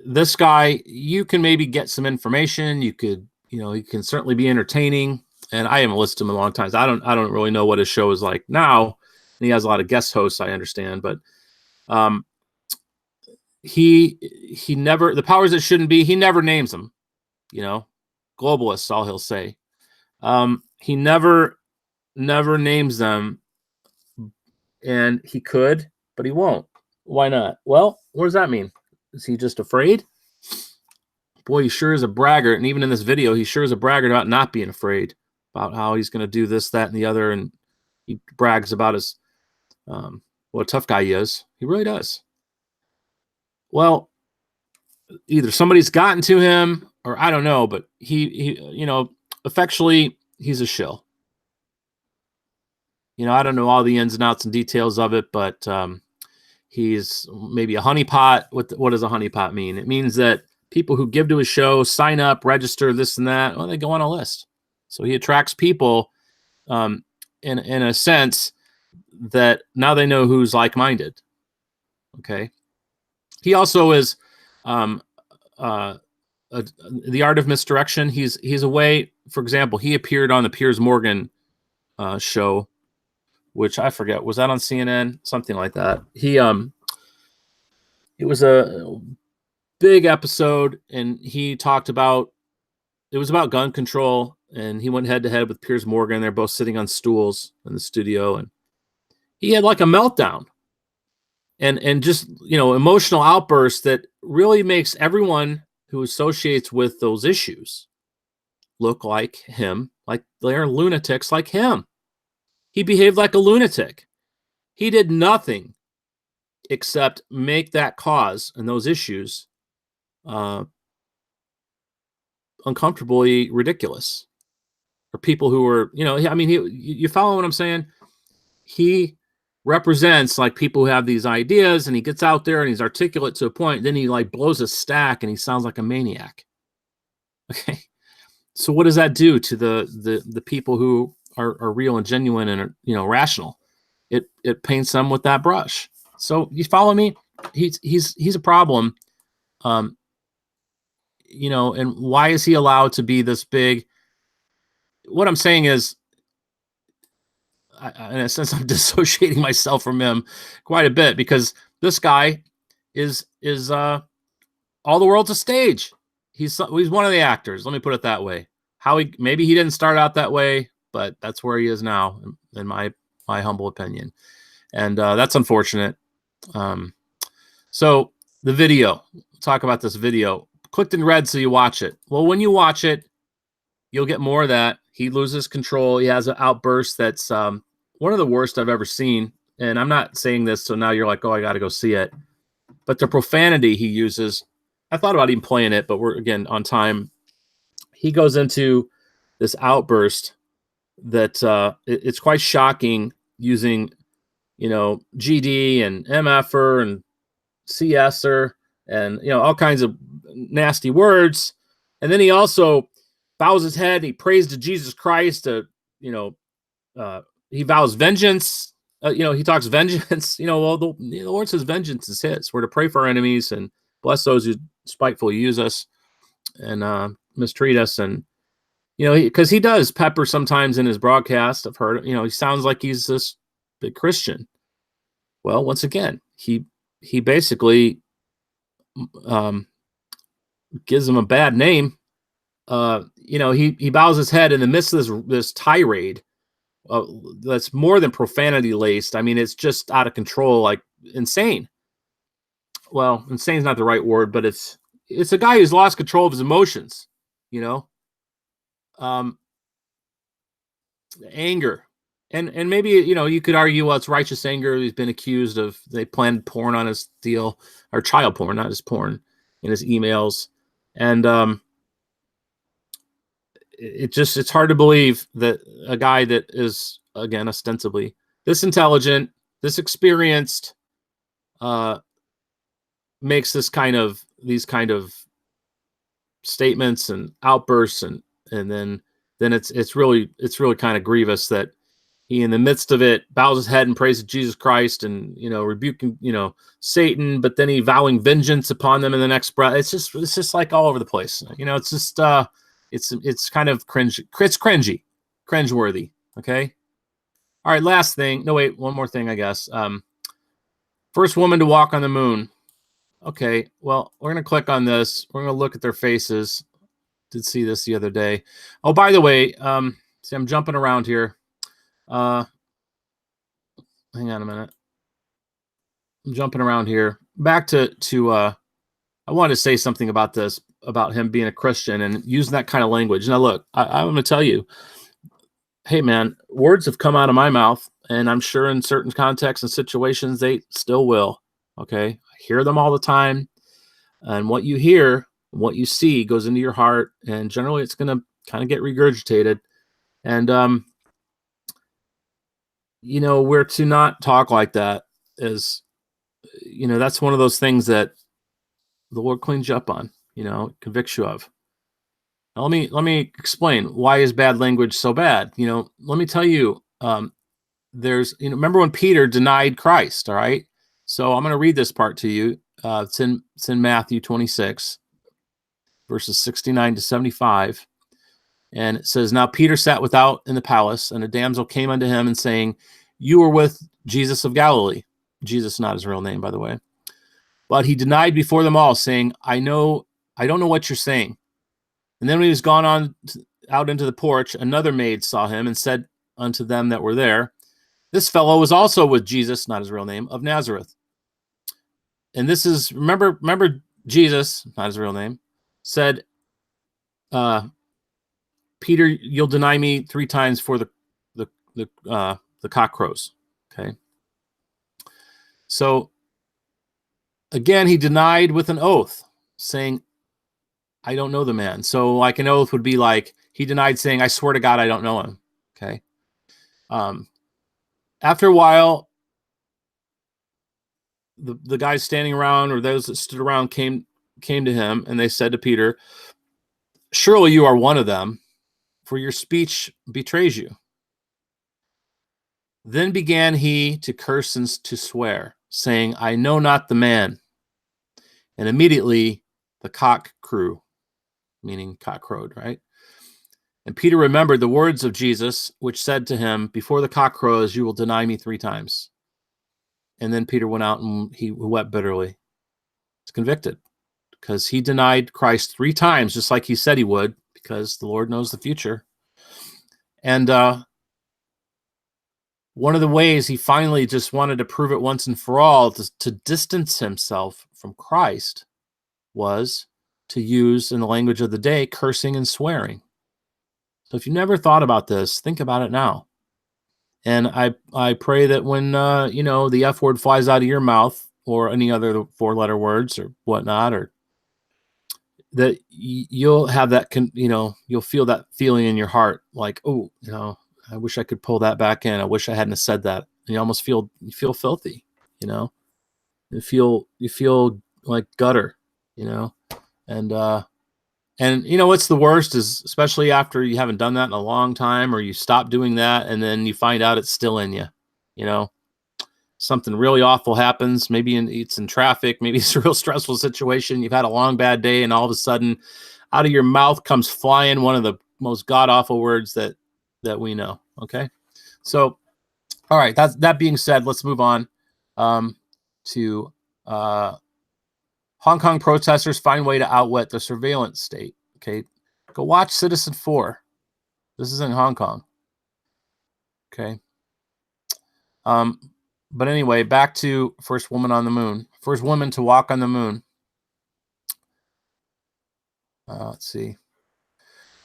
this guy, you can maybe get some information. You could, he can certainly be entertaining. And I haven't listened to him in a long time. So I don't really know what his show is like now. And he has a lot of guest hosts, I understand, but he never, the powers that shouldn't be, he never names them. Globalists, all he'll say. He never names them, and he could, but he won't. Why not? Well, what does that mean? Is he just afraid? Boy, he sure is a braggart. And even in this video, he sure is a braggart about not being afraid, about how he's going to do this, that, and the other. And he brags about his, what a tough guy he is. He really does. Well, either somebody's gotten to him or I don't know, but he effectually, he's a shill. I don't know all the ins and outs and details of it, but he's maybe a honeypot. What does a honeypot mean? It means that people who give to his show, sign up, register, this and that, well, they go on a list. So he attracts people in a sense that now they know who's like-minded. Okay. He also is The Art of Misdirection. He's a way. For example, he appeared on the Piers Morgan show, which I forget, was that on CNN, something like that. It was a big episode, and he talked about, it was about gun control, and he went head to head with Piers Morgan. They're both sitting on stools in the studio, and he had like a meltdown and just, emotional outbursts that really makes everyone who associates with those issues look like him, like they're lunatics like him. He behaved like a lunatic. He did nothing except make that cause and those issues uncomfortably ridiculous. Or people who were, you follow what I'm saying? He represents like people who have these ideas, and he gets out there and he's articulate to a point. Then he like blows a stack and he sounds like a maniac. Okay. So what does that do to the people who are real and genuine and are, rational? It paints them with that brush. So you follow me? He's a problem. And why is he allowed to be this big? What I'm saying is, in a sense, I'm dissociating myself from him quite a bit, because this guy is all the world's a stage. He's one of the actors. Let me put it that way. Maybe he didn't start out that way, but that's where he is now, in my humble opinion, and that's unfortunate. So the video. Talk about this video. Clicked in red, so you watch it. Well, when you watch it, you'll get more of that. He loses control. He has an outburst that's one of the worst I've ever seen. And I'm not saying this so now you're like, oh, I got to go see it. But the profanity he uses, I thought about even playing it, but we're, again, on time. He goes into this outburst that it's quite shocking, using, GD and MFer and CSer and, all kinds of nasty words. And then he also bows his head. He prays to Jesus Christ. He vows vengeance. He talks vengeance. Well, the Lord says vengeance is his. We're to pray for our enemies and bless those who spitefully use us and mistreat us. And, because he does pepper sometimes in his broadcast. I've heard, he sounds like he's this big Christian. Well, once again, he basically gives him a bad name. He bows his head in the midst of this tirade that's more than profanity laced. I mean, it's just out of control, like insane. Well, insane is not the right word, but it's a guy who's lost control of his emotions. Anger, and maybe you could argue, well, it's righteous anger. He's been accused of, they planned porn on his deal, or child porn, not his porn, in his emails, and it's hard to believe that a guy that is, again, ostensibly this intelligent, this experienced, makes these kind of statements and outbursts, and then it's really kind of grievous that he, in the midst of it, bows his head and prays to Jesus Christ and rebuking Satan, but then he vowing vengeance upon them in the next breath. It's just like all over the place. It's just it's kind of cringe. It's cringeworthy. Okay. All right. Last thing. No, wait. One more thing, I guess. First woman to walk on the moon. Okay. Well, we're gonna click on this. We're gonna look at their faces. Did see this the other day. Oh, by the way, see, I'm jumping around here. Hang on a minute. I'm jumping around here. Back to I wanted to say something about this, about him being a Christian and using that kind of language. Now, look, I'm going to tell you, hey, man, words have come out of my mouth, and I'm sure in certain contexts and situations they still will. Okay, I hear them all the time, and what you hear, what you see, goes into your heart, and generally it's going to kind of get regurgitated. And we're to not talk like that. Is that's one of those things that the Lord cleans you up on, convicts you of. Now, let me explain, why is bad language so bad? Let me tell you, there's, remember when Peter denied Christ, all right? So I'm going to read this part to you. It's in Matthew 26. verses 69 to 75. And it says, "Now Peter sat without in the palace, and a damsel came unto him and saying, You were with Jesus of Galilee." Jesus, not his real name, by the way. "But he denied before them all, saying, I don't know what you're saying. And then when he was gone on out into the porch, another maid saw him and said unto them that were there, This fellow was also with Jesus," not his real name, "of Nazareth." And this is, remember Jesus, not his real name, said, "Peter, you'll deny me 3 times for the cock crows." Okay. So again, he denied with an oath, saying, "I don't know the man." So like an oath would be like, he denied saying, "I swear to God, I don't know him." Okay. After a while, the guys standing around, or those that stood around, came to him, and they said to Peter, "Surely you are one of them, for your speech betrays you." Then began he to curse and to swear, saying, "I know not the man." And immediately the cock crew, meaning cock crowed, right? And Peter remembered the words of Jesus, which said to him, "Before the cock crows, you will deny me 3 times." And then Peter went out and he wept bitterly. He's convicted because he denied Christ 3 times, just like he said he would, because the Lord knows the future. And one of the ways he finally just wanted to prove it once and for all to distance himself from Christ was to use, in the language of the day, cursing and swearing. So if you never thought about this, think about it now. And I pray that when the F word flies out of your mouth, or any other 4-letter words or whatnot, or that you'll have that, you'll feel that feeling in your heart, like, oh, I wish I could pull that back in. I wish I hadn't said that. And you feel filthy, you feel like gutter, and what's the worst is, especially after you haven't done that in a long time, or you stop doing that, and then you find out it's still in you, something really awful happens. Maybe it's in traffic, maybe it's a real stressful situation. You've had a long, bad day, and all of a sudden out of your mouth comes flying one of the most god-awful words that we know. Okay. So, all right, that being said, let's move on to Hong Kong protesters find way to outwit the surveillance state. Okay. Go watch Citizen 4. This is in Hong Kong. Okay. But anyway, back to first woman on the moon. First woman to walk on the moon. Let's see.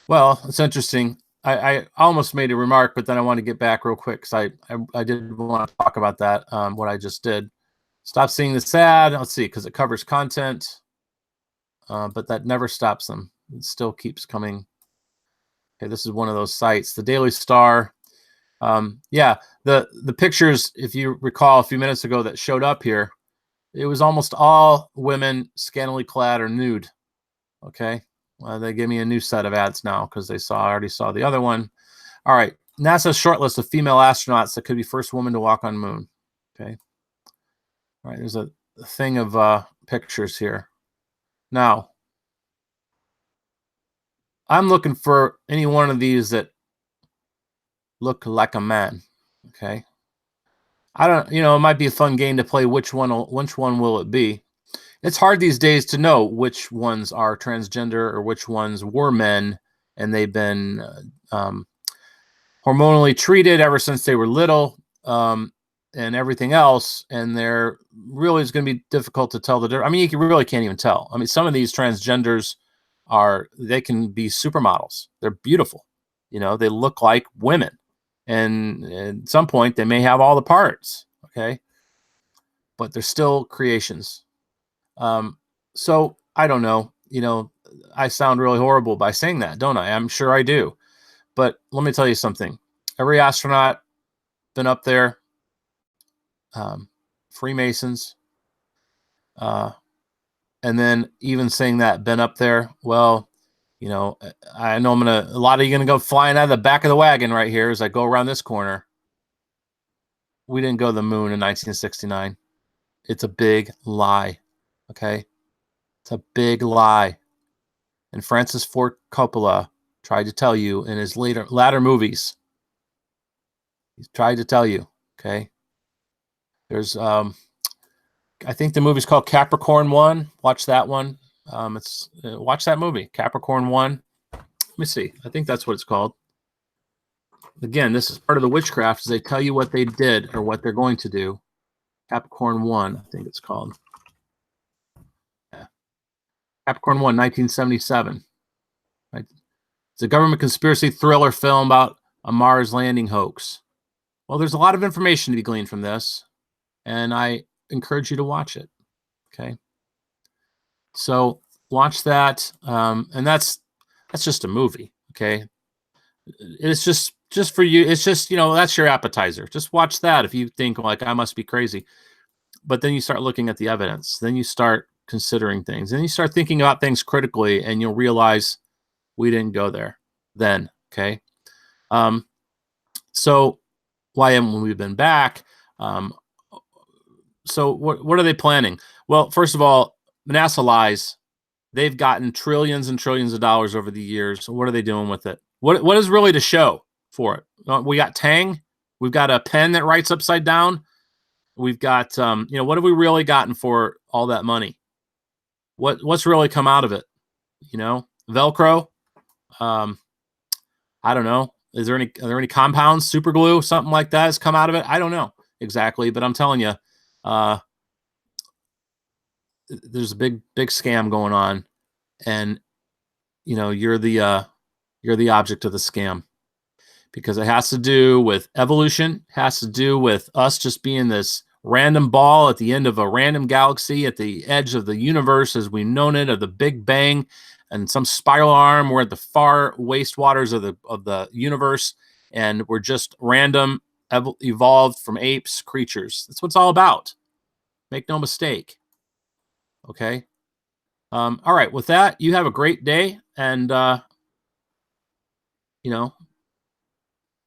Well, it's interesting. I almost made a remark, but then I want to get back real quick because I did want to talk about that, what I just did. Stop seeing the sad. Let's see, because it covers content, but that never stops them. It still keeps coming. Okay, this is one of those sites. The Daily Star. Yeah, the pictures, if you recall a few minutes ago, that showed up here, it was almost all women scantily clad or nude. Okay. They gave me a new set of ads now because they already saw the other one. All right. NASA's shortlist of female astronauts that could be first woman to walk on the moon. Okay. All right. There's a thing of pictures here. Now, I'm looking for any one of these that look like a man. Okay. I don't, it might be a fun game to play. Which one will it be? It's hard these days to know which ones are transgender or which ones were men, and they've been hormonally treated ever since they were little, and everything else. And they're really, it's going to be difficult to tell the difference. I mean, you really can't even tell. I mean, some of these transgenders they can be supermodels. They're beautiful. They look like women. And at some point, they may have all the parts. Okay. But they're still creations. So I don't know, I sound really horrible by saying that, don't I? I'm sure I do. But let me tell you something. Every astronaut been up there, Freemasons, and then even saying that, been up there. Well, I know a lot of you going to go flying out of the back of the wagon right here as I go around this corner. We didn't go to the moon in 1969. It's a big lie. Okay. It's a big lie. and Francis Ford Coppola tried to tell you in his latter movies. He's tried to tell you, okay? There's, I think the movie's called Capricorn 1. Watch that one. Watch that movie, Capricorn 1. Let me see. I think that's what it's called. Again, this is part of the witchcraft, is they tell you what they did or what they're going to do. Capricorn 1, I think it's called. Yeah. Capricorn 1, 1977. Right? It's a government conspiracy thriller film about a Mars landing hoax. Well, there's a lot of information to be gleaned from this, and I encourage you to watch it. Okay. So watch that. And that's just a movie. Okay. It's just for you. It's just, that's your appetizer. Just watch that if you think like I must be crazy. But then you start looking at the evidence. Then you start considering things. And you start thinking about things critically, and you'll realize we didn't go there then. Okay. So why haven't we been back? So what are they planning? Well, first of all, NASA lies. They've gotten trillions and trillions of dollars over the years. So what are they doing with it? What is really to show for it? We got Tang. We've got a pen that writes upside down. We've got, what have we really gotten for all that money? What's really come out of it? Velcro. I don't know. Are there any compounds, super glue, something like that has come out of it? I don't know exactly, but I'm telling you, there's a big scam going on, and you're the object of the scam, because it has to do with evolution, has to do with us just being this random ball at the end of a random galaxy at the edge of the universe as we've known it, of the Big Bang, and some spiral arm. We're at the far wastewaters of the universe, and we're just random evolved from apes creatures. That's what it's all about. Make no mistake. Okay. All right. With that, you have a great day, and don't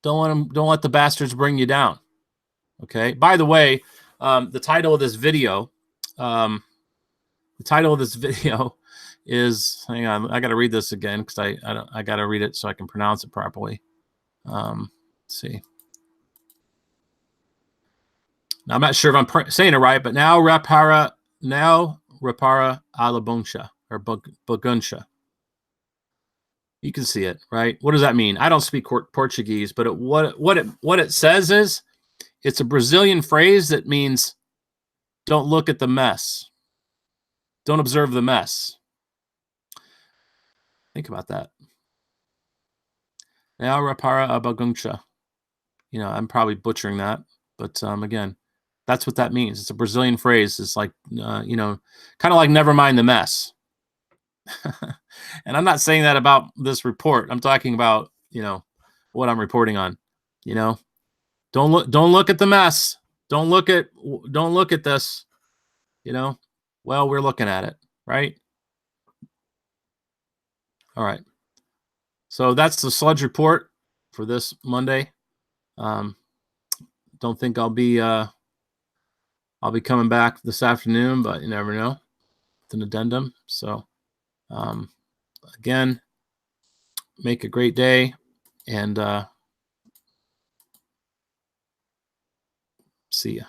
let the bastards bring you down. Okay. By the way, the title of this video, is, hang on, I got to read this again because I got to read it so I can pronounce it properly. Let's see. Now, I'm not sure if I'm saying it right, but now repara a la bagunça, or bagunça. You can see it, right? What does that mean? I don't speak Portuguese, but what it says is, it's a Brazilian phrase that means don't look at the mess. Don't observe the mess. Think about that. Now repara a bagunça. I'm probably butchering that, but again, that's what that means. It's a Brazilian phrase. It's like, kind of like never mind the mess. And I'm not saying that about this report. I'm talking about, what I'm reporting on. Don't look at the mess. Don't look at this. Well, we're looking at it, right? All right. So that's the Sludge Report for this Monday. Don't think I'll be coming back this afternoon, but you never know. It's an addendum. So again, make a great day, and see ya.